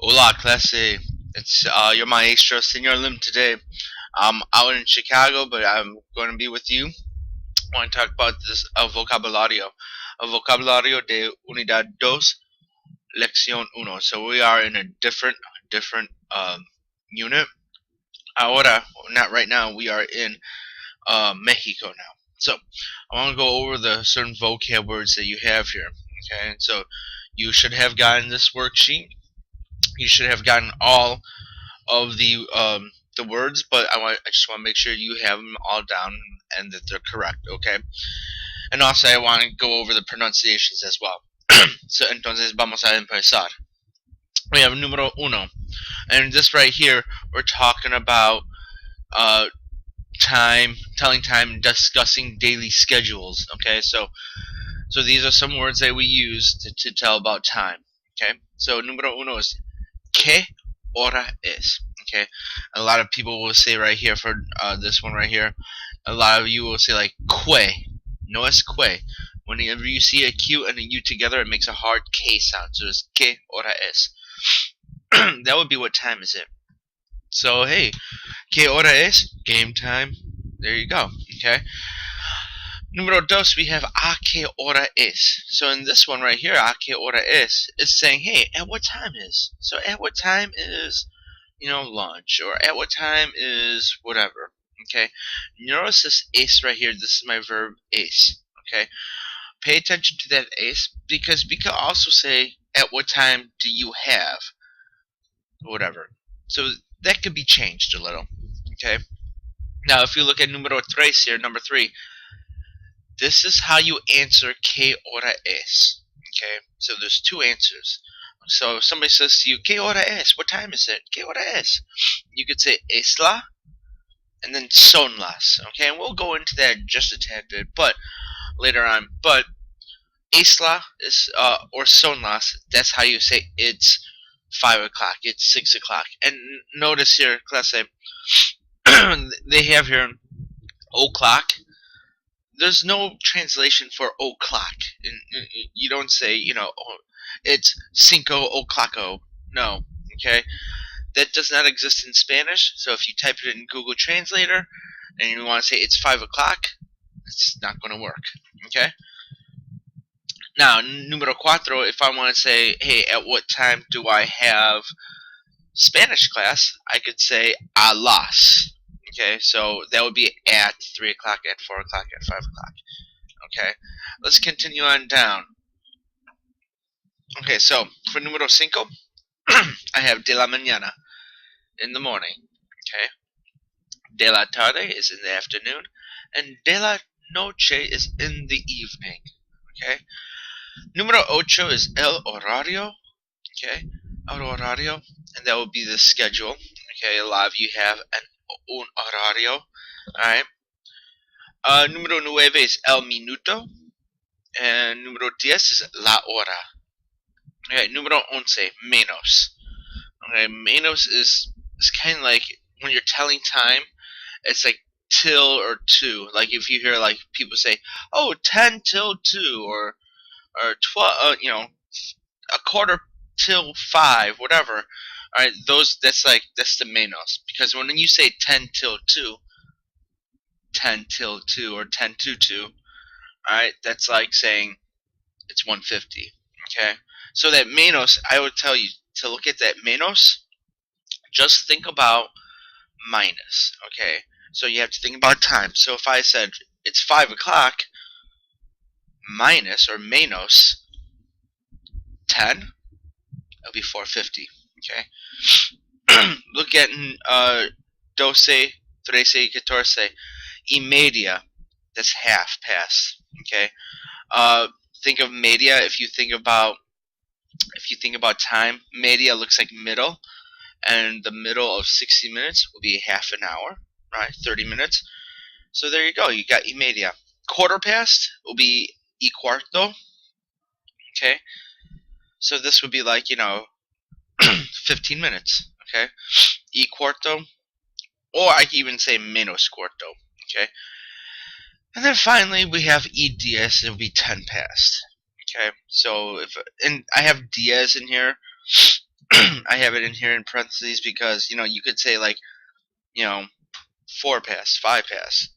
Hola, clase. It's your maestro, Senor Lim. Today, I'm out in Chicago, but I'm going to be with you. I want to talk about this vocabulario, vocabulario de unidad dos, lección uno. So we are in a different unit. Ahora, not right now. We are in Mexico now. So I want to go over the certain vocab words that you have here. Okay, so you should have gotten this worksheet. You should have gotten all of the words, but I just want to make sure you have them all down and that they're correct, okay? And also I want to go over the pronunciations as well. So entonces vamos a empezar. We have número uno, and this right here we're talking about uh, time, telling time, discussing daily schedules. Okay, so these are some words that we use to tell about time. Okay, so número uno is ¿qué hora es? Okay, a lot of people will say right here for this one right here. A lot of you will say like que, no es que. Whenever you see a Q and a U together, it makes a hard K sound. So it's ¿qué hora es? That would be what time is it? So hey, ¿qué hora es? Game time. There you go. Okay. Número dos, we have a qué hora es. So in this one right here, a qué hora es, it's saying, hey, at what time is? So at what time is, lunch, or at what time is whatever. Okay. Notice this es right here. This is my verb es. Okay. Pay attention to that es because we can also say, at what time do you have? Whatever. So that could be changed a little. Okay. Now, if you look at número tres here, number three, this is how you answer ¿qué hora es? Okay, so there's two answers. So if somebody says to you, ¿qué hora es? What time is it? ¿Qué hora es? You could say es la, and then son las. Okay, and we'll go into that just a tad bit, but later on. But es la is or son las. That's how you say it's 5 o'clock. It's 6 o'clock. And notice here, class A, they have here o'clock. There's no translation for o'clock. You don't say, it's cinco o'clocko. No, okay? That does not exist in Spanish. So if you type it in Google Translator and you want to say it's 5 o'clock, it's not going to work, okay? Now, número cuatro, if I want to say, hey, at what time do I have Spanish class, I could say a las. Okay, so that would be at 3 o'clock, at 4 o'clock, at 5 o'clock. Okay, let's continue on down. Okay, so for número cinco, I have de la mañana, in the morning. Okay, de la tarde is in the afternoon, and de la noche is in the evening. Okay, número ocho is el horario. Okay, el horario, and that would be the schedule. Okay, a lot of you have un horario. Alright. Número nueve is el minuto. And número 10 is la hora. Okay, número 11, menos. Okay, menos is kind of like when you're telling time, it's like till or two. Like if you hear like people say, oh, 10 till 2, or 12, a quarter till 5, whatever. Alright, that's the menos. Because when you say 10 till 2, 10 till 2 or 10 to 2, alright, that's like saying it's 150. Okay, so that menos, I would tell you to look at that menos, just think about minus. Okay, so you have to think about time. So if I said it's 5 o'clock minus or menos 10, it'll be 450. Okay, look at doce, trece, catorce, y media, that's half past. Okay, think of media. If you think about time, media looks like middle, and the middle of 60 minutes will be half an hour, right? 30 minutes. So there you go. You got y media. Quarter past will be y cuarto. Okay, so this would be like 15 minutes. Okay, y cuarto, or I can even say menos cuarto. Okay, and then finally we have y diez. It will be 10 past. Okay, so and I have diez in here. I have it in here in parentheses because, you could say like, 4 past, 5 past,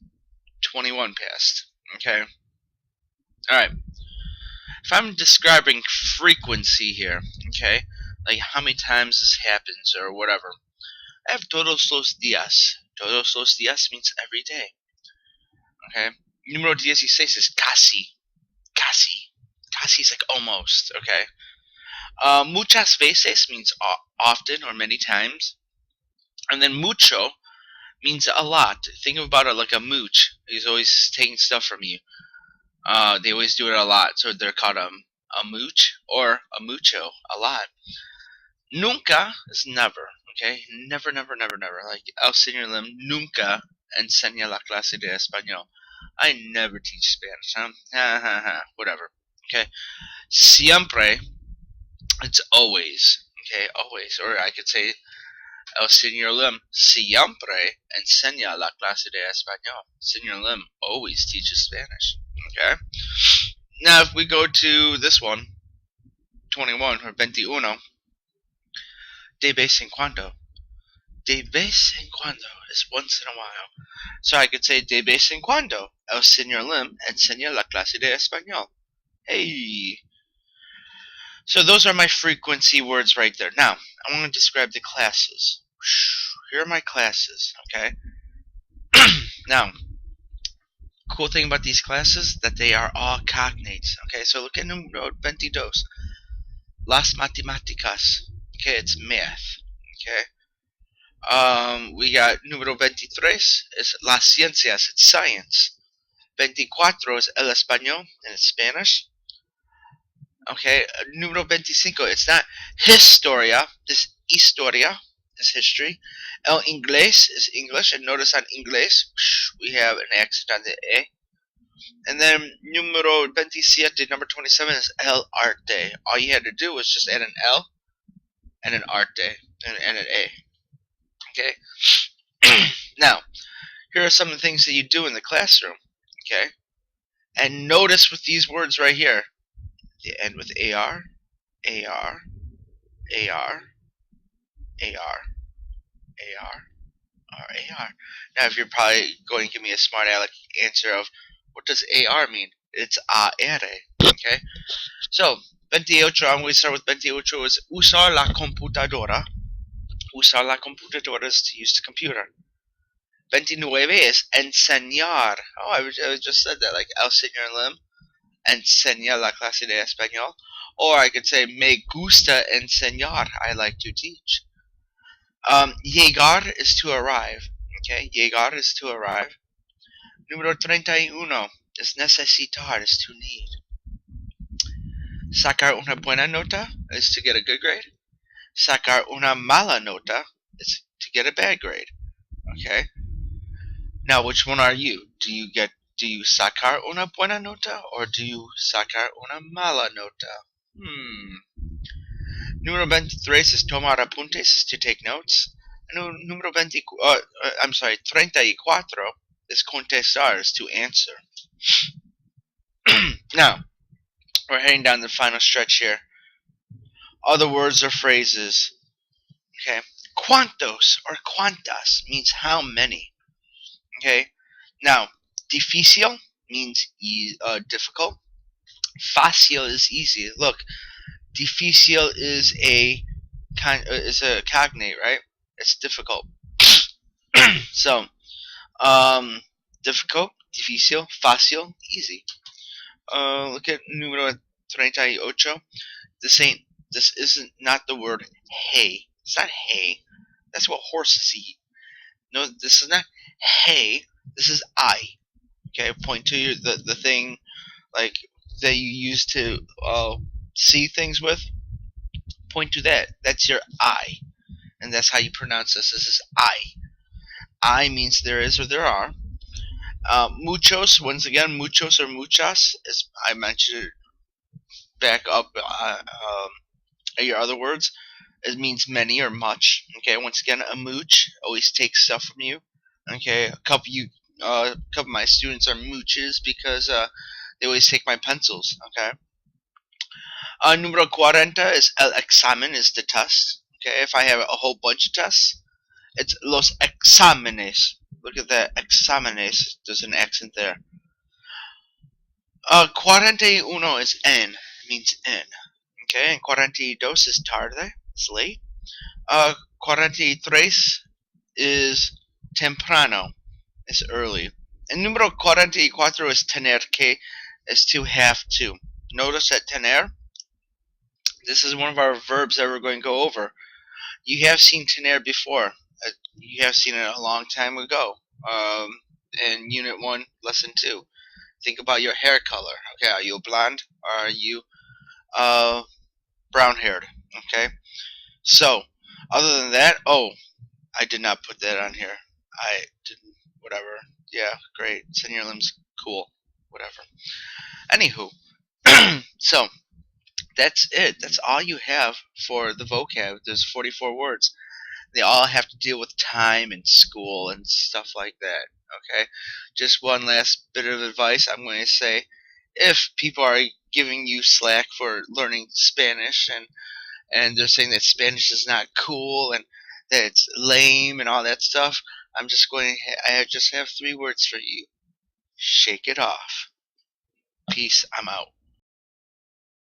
21 past. Okay? Alright. If I'm describing frequency here, okay, like how many times this happens or whatever, I have todos los días. Todos los días means every day. Okay? Número 16 is casi. Casi. Casi is like almost. Okay? Muchas veces means often or many times. And then mucho means a lot. Think about it like a mooch. He's always taking stuff from you. They always do it a lot, so they're called a mooch or a mucho, a lot. Nunca is never, okay? Never, never, never, never. Like El Señor Lim nunca enseña la clase de español. I never teach Spanish, huh? Ha ha ha. Whatever. Okay. Siempre, it's always. Okay, always. Or I could say El Señor Lim siempre enseña la clase de español. Señor Lim always teaches Spanish. Okay. Now, if we go to this one, 21 or 21, de vez en cuando. De vez en cuando is once in a while. So I could say de vez en cuando el señor Lim enseña la clase de español. Hey. So those are my frequency words right there. Now, I want to describe the classes. Here are my classes, okay? Now, cool thing about these classes that they are all cognates. Okay, so look at número 22. Las matemáticas. Okay, it's math. Okay. We got número 23 is las ciencias, it's science. 24 is el español, and it's Spanish. Okay, número 25, it's not historia, it's historia, it's history. El inglés is English, and notice on inglés, we have an accent on the A. And then número 27, number 27 is el arte. All you had to do was just add an L and an arte and an A. Okay. Now, here are some of the things that you do in the classroom. Okay. And notice with these words right here, they end with AR, AR, AR, AR, AR, or AR. Now, if you're probably going to give me a smart aleck answer of what does AR mean? It's AR. Okay. So, 28, I'm going to start with 28 is usar la computadora. Usar la computadora is to use the computer. 29 is enseñar. Oh, I just said that, like El Señor Lim enseña la clase de español. Or I could say me gusta enseñar. I like to teach. Llegar is to arrive. Okay, llegar is to arrive. Número 31 is necesitar, is to need. Sacar una buena nota is to get a good grade. Sacar una mala nota is to get a bad grade. Okay. Now, which one are you? Do you sacar una buena nota or do you sacar una mala nota? Número 23 is tomar apuntes, is to take notes. Número 34 is contestar, is to answer. Now, we're heading down the final stretch here. Other words or phrases. Okay. Cuantos or cuantas means how many. Okay. Now, difícil means difficult. Fácil is easy. Look, difícil is a cognate, right? It's difficult. So, difficult, difícil, fácil, easy. Look at número 38. This isn't not the word hay. It's not hay. That's what horses eat. No, this is not hay. This is I. Okay, point to the thing like that you use to see things with. Point to that. That's your I, and that's how you pronounce this. This is I. I means there is or there are. Muchos, once again, muchos or muchas, as I mentioned back up at your other words, it means many or much. Okay, once again, a mooch always takes stuff from you. Okay, a couple of my students are mooches because they always take my pencils. Okay. Número 40 is el examen, is the test. Okay, if I have a whole bunch of tests, it's los exámenes. Look at that, exámenes. There's an accent there. 41 is en, it means en. Okay, and 42 is tarde, it's late. 43 is temprano, it's early. And número 44 is tener que, is to have to. Notice that tener, this is one of our verbs that we're going to go over. You have seen tener before. You have seen it a long time ago. In Unit 1, Lesson 2. Think about your hair color. Okay, are you blonde or are you brown haired? Okay, so other than that, oh, I did not put that on here. I didn't. Whatever. Yeah, great. Senior limbs, cool. Whatever. Anywho, so that's it. That's all you have for the vocab. There's 44 words. They all have to deal with time and school and stuff like that. Okay? Just one last bit of advice I'm going to say. If people are giving you slack for learning Spanish and they're saying that Spanish is not cool and that it's lame and all that stuff, I'm just going to I just have 3 words for you. Shake it off. Peace. I'm out.